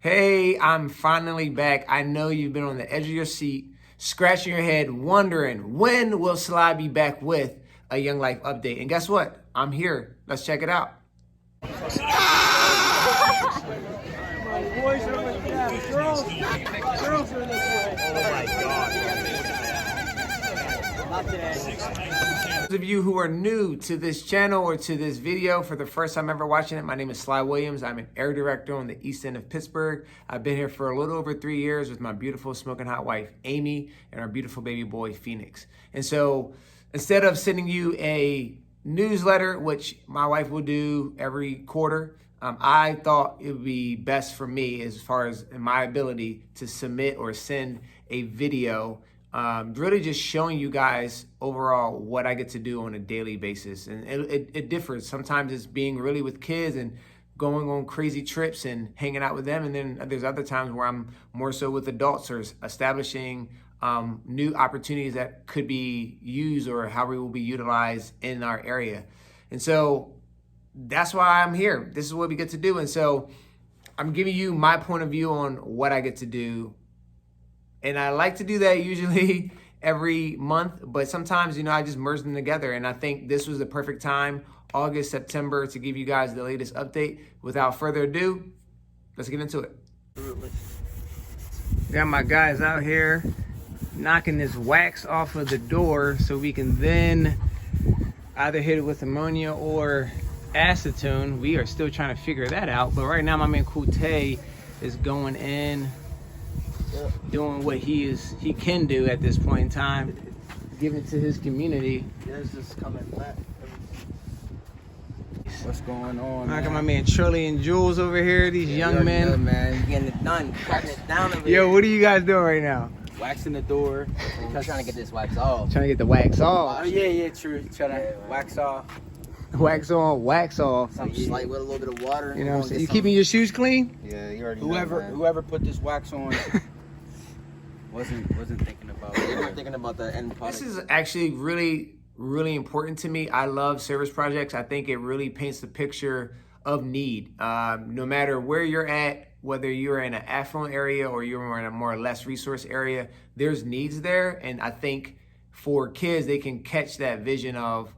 Hey, I'm finally back. I know you've been on the edge of your seat, scratching your head, wondering when will Sly be back with a Young Life update. And guess what? I'm here. Let's check it out. Those of you who are new to this channel or to this video for the first time ever watching it, my name is Sly Williams. I'm an air director on the east end of Pittsburgh. I've been here for a little over 3 years with my beautiful smoking hot wife, Amy, and our beautiful baby boy, Phoenix. And so instead of sending you a newsletter, which my wife will do every quarter, I thought it would be best for me as far as my ability to submit or send a video really just showing you guys overall what I get to do on a daily basis. And it differs. Sometimes it's being really with kids and going on crazy trips and hanging out with them. And then there's other times where I'm more so with adults or establishing new opportunities that could be used or how we will be utilized in our area. And so that's why I'm here. This is what we get to do. And so I'm giving you my point of view on what I get to do. And I like to do that usually every month, but sometimes, I just merge them together. And I think this was the perfect time, August, September, to give you guys the latest update. Without further ado, let's get into it. Got my guys out here knocking this wax off of the door so we can then either hit it with ammonia or acetone. We are still trying to figure that out. But right now, my man Kute is going in, doing what he can do at this point in time, giving it to his community. Yours is coming back. What's going on? I got my man Shirley and Jules over here. These young men. Good, man. You're getting it done. Cracking it down over Yo, here. what are you guys doing right now? Waxing the door. I'm trying to get this wax off. Trying to get the wax off. Oh yeah, true. Trying to wax off. Wax on, wax off. Something slight with a little bit of water. You know what I'm saying? You keeping your shoes clean? Yeah, you already know, man. Whoever put this wax on wasn't thinking about it. They weren't thinking about the end product. This is actually really important to me. I love service projects. I think it really paints the picture of need. No matter where you're at, whether you're in an affluent area or you're in a more or less resource area, there's needs there. And I think for kids, they can catch that vision of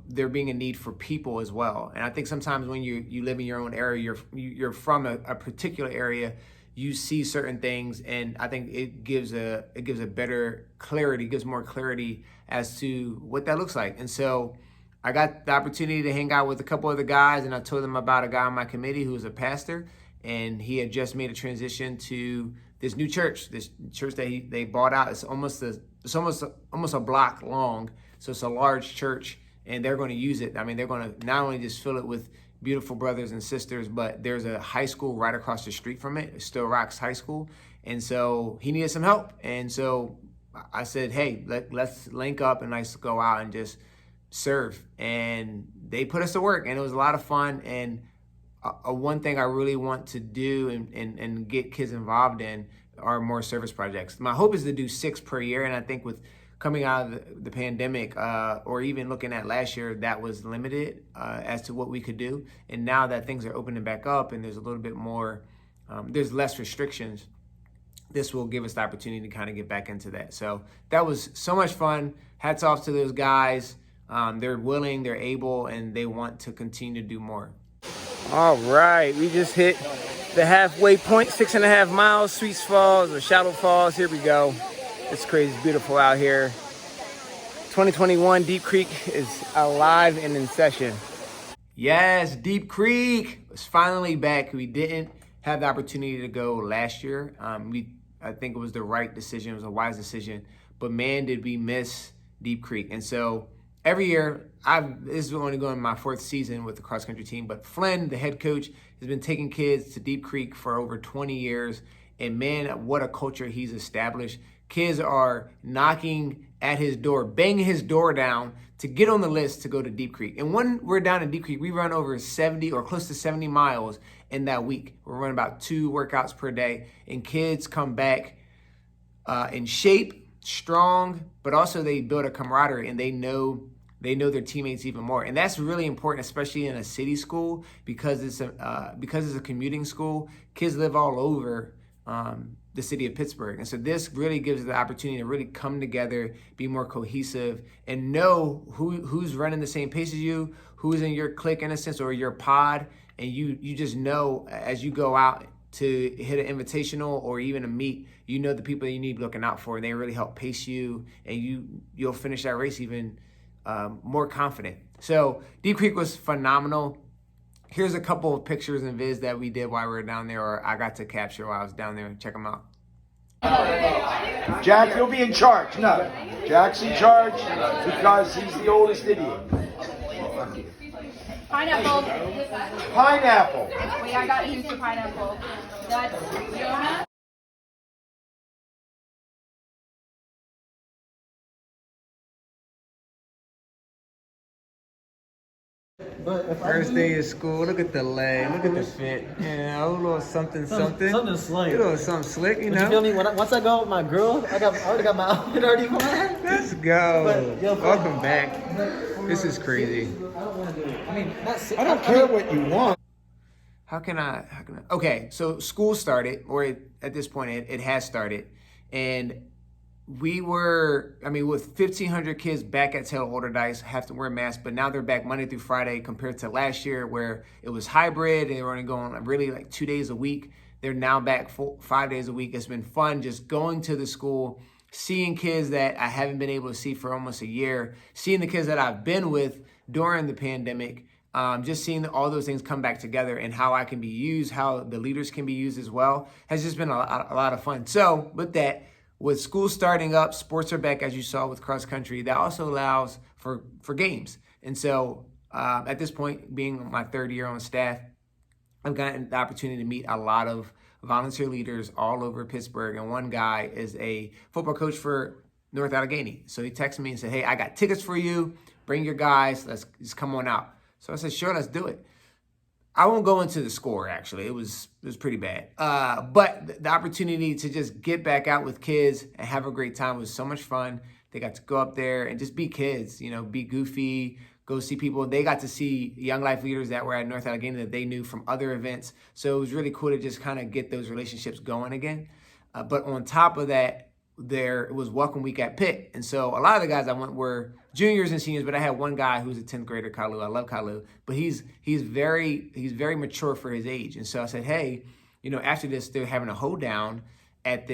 there being a need for people as well. And I think sometimes when you live in your own area, you're from a particular area, you see certain things, and I think it gives a better clarity, gives more clarity as to what that looks like. And so I got the opportunity to hang out with a couple of the guys, and I told them about a guy on my committee who was a pastor, and he had just made a transition to this new church, this church that they bought out. It's almost a block long, so it's a large church, and they're going to use it. I mean, they're going to not only just fill it with beautiful brothers and sisters, but there's a high school right across the street from it, Still Rocks High School. And so he needed some help. And so I said, hey, let's link up and let's go out and just serve. And they put us to work, and it was a lot of fun. And one thing I really want to do and get kids involved in are more service projects. My hope is to do 6 per year. And I think with coming out of the pandemic, or even looking at last year, that was limited as to what we could do. And now that things are opening back up and there's a little bit more, there's less restrictions, this will give us the opportunity to kind of get back into that. So that was so much fun. Hats off to those guys. They're willing, they're able, and they want to continue to do more. All right, we just hit the halfway point, 6.5 miles, Sweets Falls or Shallow Falls. Here we go. It's crazy, it's beautiful out here. 2021 Deep Creek is alive and in session. Yes, Deep Creek is finally back. We didn't have the opportunity to go last year. I think it was the right decision. It was a wise decision. But man, did we miss Deep Creek. And so every year, this is only going my 4th season with the cross country team, but Flynn, the head coach, has been taking kids to Deep Creek for over 20 years. And man, what a culture he's established. Kids are knocking at his door, banging his door down to get on the list to go to Deep Creek. And when we're down in Deep Creek, we run over 70 or close to 70 miles in that week. We're running about 2 workouts per day. And kids come back in shape, strong, but also they build a camaraderie and they know they know their teammates even more. And that's really important, especially in a city school, because it's a commuting school. Kids live all over the city of Pittsburgh. And so this really gives us the opportunity to really come together, be more cohesive, and know who's running the same pace as you, who's in your clique in a sense, or your pod. And you just know as you go out to hit an invitational or even a meet, you know the people that you need looking out for, and they really help pace you, and you'll finish that race even more confident. So Deep Creek was phenomenal. Here's a couple of pictures and vids that we did while we were down there, or I got to capture while I was down there. Check them out. Jack, you'll be in charge. No, Jack's in charge because he's the oldest idiot. Pineapple. Pineapple. Wait, I got used to pineapple. That's Jonah. First day of school, look at the leg, look at the fit. Yeah, a little something. Something slick. A little something slick, you know. You feel me? Once I go with my girl, I already got my outfit already planned. Let's go. But, yo, Welcome back. This is crazy. I don't want to do it. I mean, I don't care what you want. How can I? Okay, so school started, or at this point it has started, and we were, with 1,500 kids back at Taylor Alderdice, have to wear masks, but now they're back Monday through Friday compared to last year where it was hybrid and they were only going really like 2 days a week. They're now back 5 days a week. It's been fun just going to the school, seeing kids that I haven't been able to see for almost a year, seeing the kids that I've been with during the pandemic, just seeing all those things come back together and how I can be used, how the leaders can be used as well, has just been a lot of fun. So with that, with school starting up, sports are back, as you saw with cross country. That also allows for games. And so at this point, being my third year on staff, I've gotten the opportunity to meet a lot of volunteer leaders all over Pittsburgh. And one guy is a football coach for North Allegheny. So he texted me and said, hey, I got tickets for you. Bring your guys. Let's just come on out. So I said, sure, let's do it. I won't go into the score, actually. It was pretty bad. But the opportunity to just get back out with kids and have a great time was so much fun. They got to go up there and just be kids, be goofy, go see people. They got to see young life leaders that were at North Allegheny that they knew from other events. So it was really cool to just kind of get those relationships going again. But on top of that, it was welcome week at Pitt. And so a lot of the guys I went were juniors and seniors, but I had one guy who's a 10th grader, Kalu. I love Kalu, but he's very mature for his age. And so I said, hey, after this, they're having a hoedown at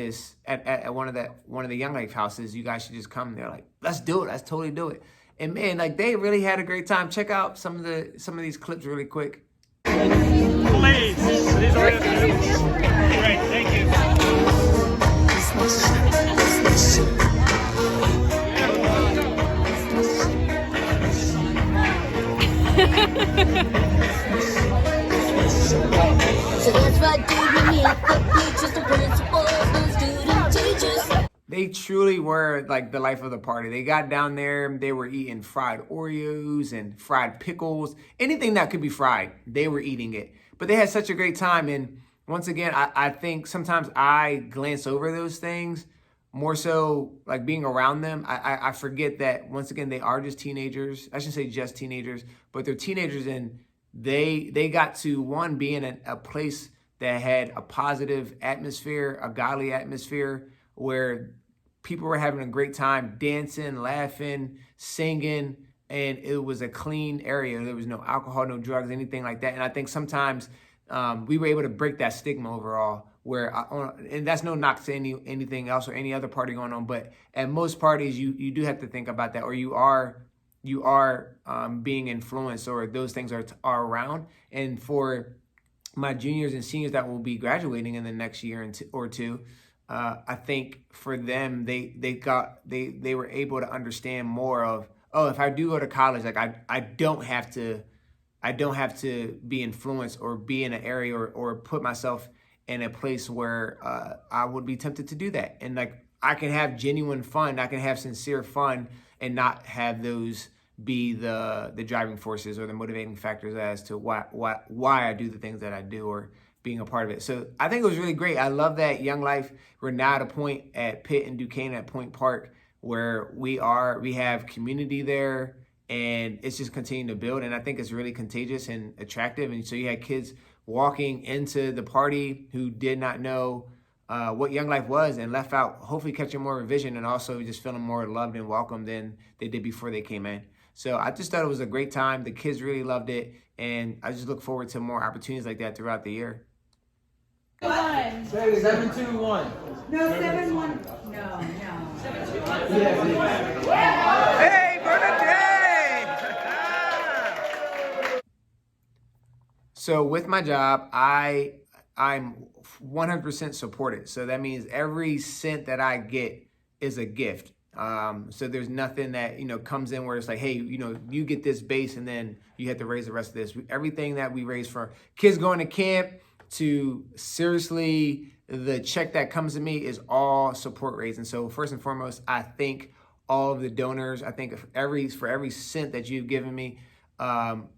one of the Young Life houses. You guys should just come. They're like, let's do it. Let's totally do it. And man, like they really had a great time. Check out some of these clips really quick. Please. These are great. Thank you. So that's what do you need the teachers, the principals, the student teachers. They truly were like the life of the party. They got down there, they were eating fried Oreos and fried pickles. Anything that could be fried, they were eating it. But they had such a great time. And once again, I think sometimes I glance over those things more so like being around them. I forget that once again, they are just teenagers. I shouldn't say just teenagers, but they're teenagers, and they got to, one, be in a place that had a positive atmosphere, a godly atmosphere where people were having a great time dancing, laughing, singing, and it was a clean area. There was no alcohol, no drugs, anything like that. And I think sometimes we were able to break that stigma overall, and that's no knock to anything else or any other party going on, but at most parties, you do have to think about that, or you are being influenced, or those things are around. And for my juniors and seniors that will be graduating in the next year or two, I think for them, they were able to understand more of, oh, if I do go to college, like I don't have to be influenced or be in an area or put myself in a place where I would be tempted to do that. And like I can have genuine fun, I can have sincere fun, and not have those be the driving forces or the motivating factors as to why I do the things that I do or being a part of it. So I think it was really great. I love that Young Life. We're now at a point at Pitt and Duquesne at Point Park where we have community there, and it's just continuing to build. And I think it's really contagious and attractive. And so you had kids walking into the party who did not know what Young Life was and left out, hopefully catching more vision and also just feeling more loved and welcomed than they did before they came in. So I just thought it was a great time. The kids really loved it. And I just look forward to more opportunities like that throughout the year. 7-2-1. No, 7-1. No. Hey, Bernadette! So with my job, I'm 100% supported. So that means every cent that I get is a gift. So there's nothing that, comes in where it's like, hey, you get this base and then you have to raise the rest of this. Everything that we raise for kids going to camp to seriously, the check that comes to me is all support raised. And so first and foremost, I thank all of the donors. I think for every cent that you've given me,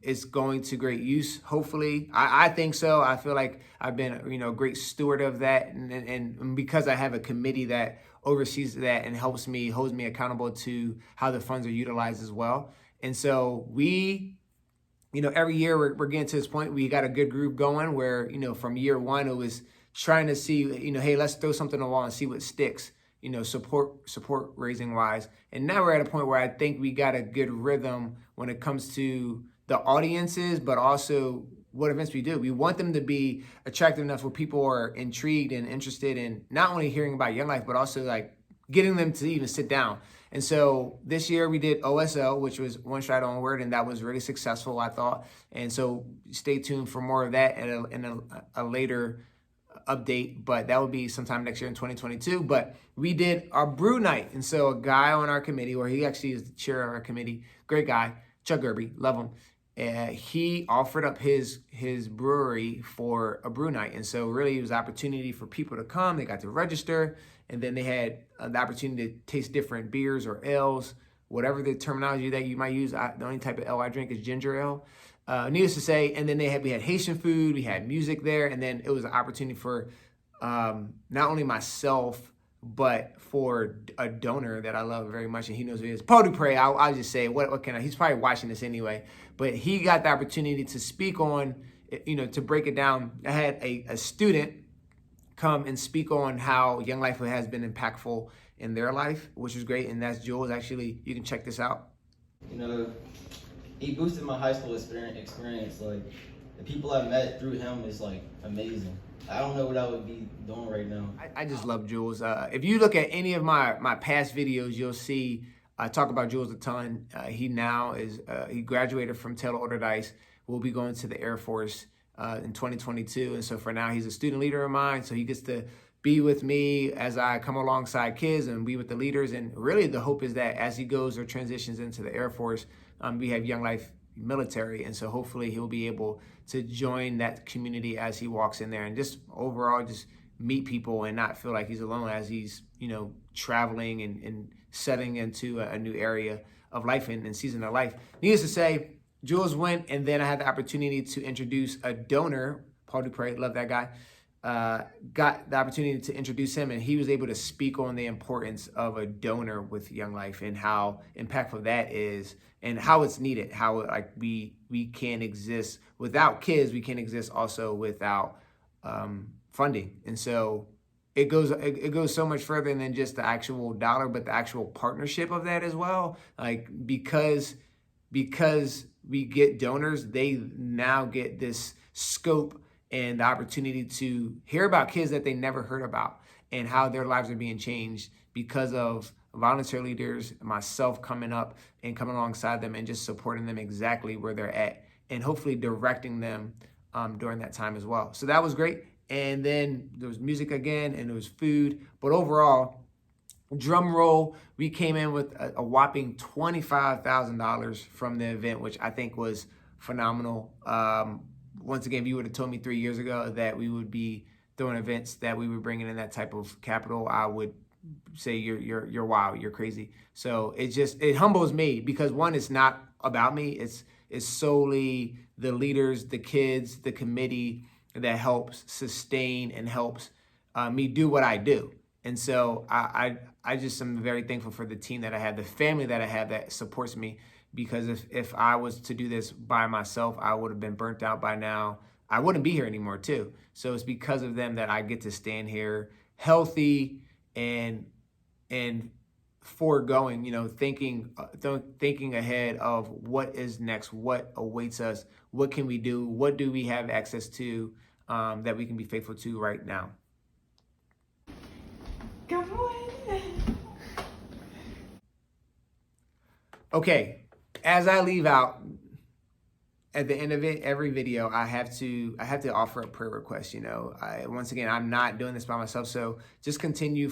it's going to great use. Hopefully, I think so. I feel like I've been, a great steward of that. And because I have a committee that oversees that and holds me accountable to how the funds are utilized as well. And so we, every year we're getting to this point. We got a good group going where, from year one, it was trying to see, hey, let's throw something on the wall and see what sticks, support raising wise. And now we're at a point where I think we got a good rhythm when it comes to the audiences, but also what events we do. We want them to be attractive enough where people are intrigued and interested in not only hearing about Young Life, but also like getting them to even sit down. And so this year we did OSO, which was One Stride Onward, and that was really successful, I thought. And so stay tuned for more of that in a later update, but that will be sometime next year in 2022. But we did our brew night. And so a guy on our committee, or he actually is the chair of our committee, great guy, Chuck Gerby, love him. He offered up his brewery for a brew night. And so really it was an opportunity for people to come. They got to register, and then they had the opportunity to taste different beers or ales, whatever the terminology that you might use. The only type of ale I drink is ginger ale. Needless to say, and then we had Haitian food, we had music there, and then it was an opportunity for not only myself, but for a donor that I love very much, and he knows who he is, Paul Dupre. I'll just say, what can I? He's probably watching this anyway, but he got the opportunity to speak on, to break it down. I had a student come and speak on how Young Life has been impactful in their life, which is great, and that's Jules. Actually, you can check this out. He boosted my high school experience. Like, the people I met through him is like amazing. I don't know what I would be doing right now. I just love Jules. If you look at any of my past videos, you'll see I talk about Jules a ton. He now he graduated from Taylor Orderdice. Will be going to the Air Force in 2022. And so for now, he's a student leader of mine. So he gets to be with me as I come alongside kids and be with the leaders. And really the hope is that as he goes or transitions into the Air Force, we have Young Life military. And so hopefully he'll be able to join that community as he walks in there and just overall just meet people and not feel like he's alone as he's, traveling and settling into a new area of life and season of life. Needless to say, Jules went, and then I had the opportunity to introduce a donor, Paul Dupre, love that guy. Got the opportunity to introduce him, and he was able to speak on the importance of a donor with Young Life and how impactful that is and how it's needed, how like we can't exist without kids, we can't exist also without funding. And so it goes so much further than just the actual dollar, but the actual partnership of that as well. Like because we get donors, they now get this scope and the opportunity to hear about kids that they never heard about and how their lives are being changed because of volunteer leaders, myself coming up and coming alongside them and just supporting them exactly where they're at and hopefully directing them during that time as well. So that was great. And then there was music again and there was food. But overall, drum roll, we came in with a whopping $25,000 from the event, which I think was phenomenal. Once again, if you would have told me 3 years ago that we would be throwing events that we were bringing in that type of capital, I would say you're wild, you're crazy. So it humbles me because one, it's not about me. It's solely the leaders, the kids, the committee that helps sustain and helps me do what I do. And so I just am very thankful for the team that I have, the family that I have that supports me. because if I was to do this by myself, I would have been burnt out by now. I wouldn't be here anymore too. So it's because of them that I get to stand here healthy and foregoing, thinking ahead of what is next, what awaits us, what can we do, what do we have access to that we can be faithful to right now. Come on. Okay, as I leave out, at the end of every video, I have to offer a prayer request. Once again, I'm not doing this by myself, so just continue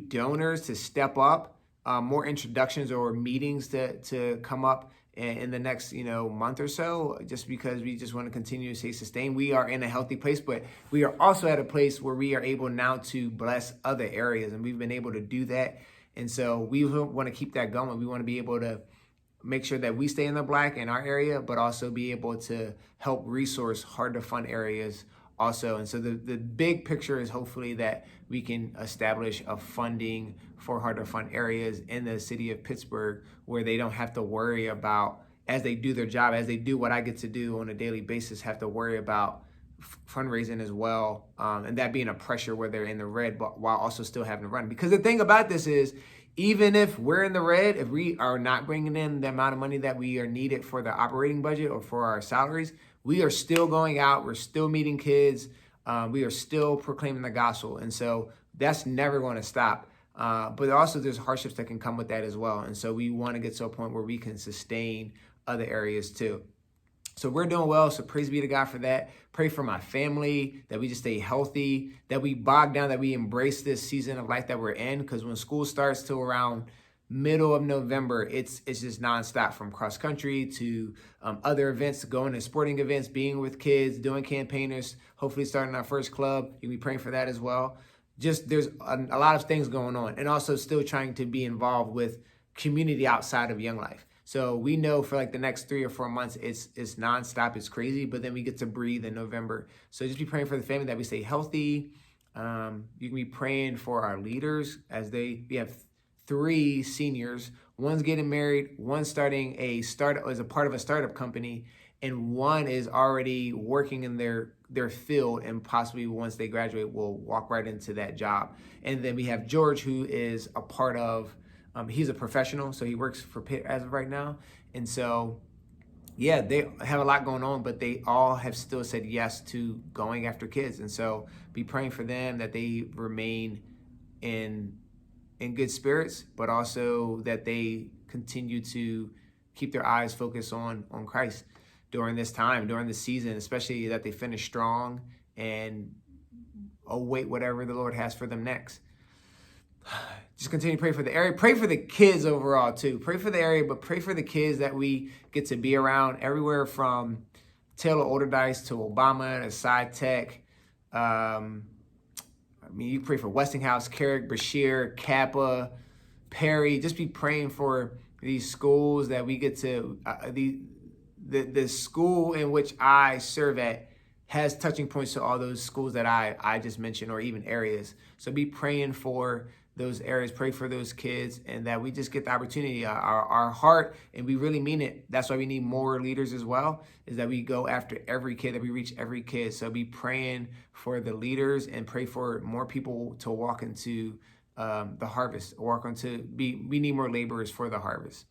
donors to step up, more introductions or meetings to come up in the next month or so, just because we just want to continue to stay sustained. We are in a healthy place, but we are also at a place where we are able now to bless other areas, and we've been able to do that. And so we want to keep that going. We want to be able to make sure that we stay in the black in our area, but also be able to help resource hard to fund areas also. And so the big picture is hopefully that we can establish a funding for hard to fund areas in the city of Pittsburgh, where they don't have to worry about, as they do their job, as they do what I get to do on a daily basis, have to worry about fundraising as well, and that being a pressure where they're in the red, but while also still having to run. Because the thing about this is, even if we're in the red, if we are not bringing in the amount of money that we are needed for the operating budget or for our salaries, we are still going out, we're still meeting kids, we are still proclaiming the gospel. And so that's never going to stop. But also there's hardships that can come with that as well. And so we want to get to a point where we can sustain other areas too. So we're doing well, so praise be to God for that. Pray for my family, that we just stay healthy, that we bog down, that we embrace this season of life that we're in, because when school starts till around middle of November, it's just nonstop, from cross country to other events, going to sporting events, being with kids, doing campaigners, hopefully starting our first club. You'll be praying for that as well. Just there's a lot of things going on, and also still trying to be involved with community outside of Young Life. So we know for like the next 3 or 4 months, it's nonstop, it's crazy, but then we get to breathe in November. So just be praying for the family, that we stay healthy. You can be praying for our leaders as we have 3 seniors. One's getting married, one's starting a startup as a part of a startup company, and one is already working in their field, and possibly once they graduate will walk right into that job. And then we have George, who is a part of, he's a professional, so he works for Pitt as of right now. And so, yeah, they have a lot going on, but they all have still said yes to going after kids. And so be praying for them, that they remain in good spirits, but also that they continue to keep their eyes focused on Christ during this time, during the season, especially that they finish strong and await whatever the Lord has for them next. Just continue to pray for the area. Pray for the kids overall too. Pray for the area, but pray for the kids that we get to be around, everywhere from Taylor Olderdice to Obama to Sci Tech. You pray for Westinghouse, Carrick, Brashear, Kappa, Perry. Just be praying for these schools that we get to. The school in which I serve at has touching points to all those schools that I just mentioned, or even areas. So be praying for those areas, pray for those kids, and that we just get the opportunity, our heart, and we really mean it. That's why we need more leaders as well, is that we go after every kid, that we reach every kid. So be praying for the leaders and pray for more people to walk into the harvest, we need more laborers for the harvest.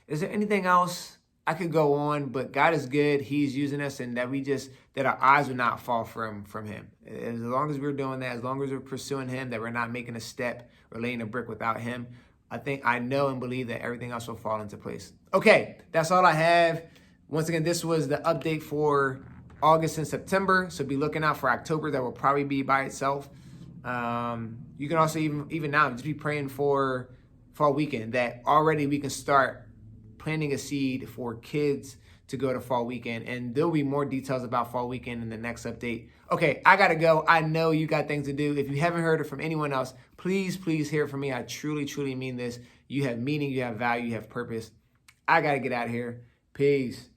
Is there anything else? I could go on, but God is good. He's using us, and that our eyes would not fall from him. As long as we're doing that, as long as we're pursuing him, that we're not making a step or laying a brick without him, I know and believe that everything else will fall into place. Okay, that's all I have. Once again, this was the update for August and September. So be looking out for October. That will probably be by itself. You can also even now just be praying for fall weekend, that already we can start planting a seed for kids to go to fall weekend. And there'll be more details about fall weekend in the next update. Okay, I gotta go. I know you got things to do. If you haven't heard it from anyone else, please hear it from me. I truly, truly mean this. You have meaning, you have value, you have purpose. I gotta get out of here. Peace.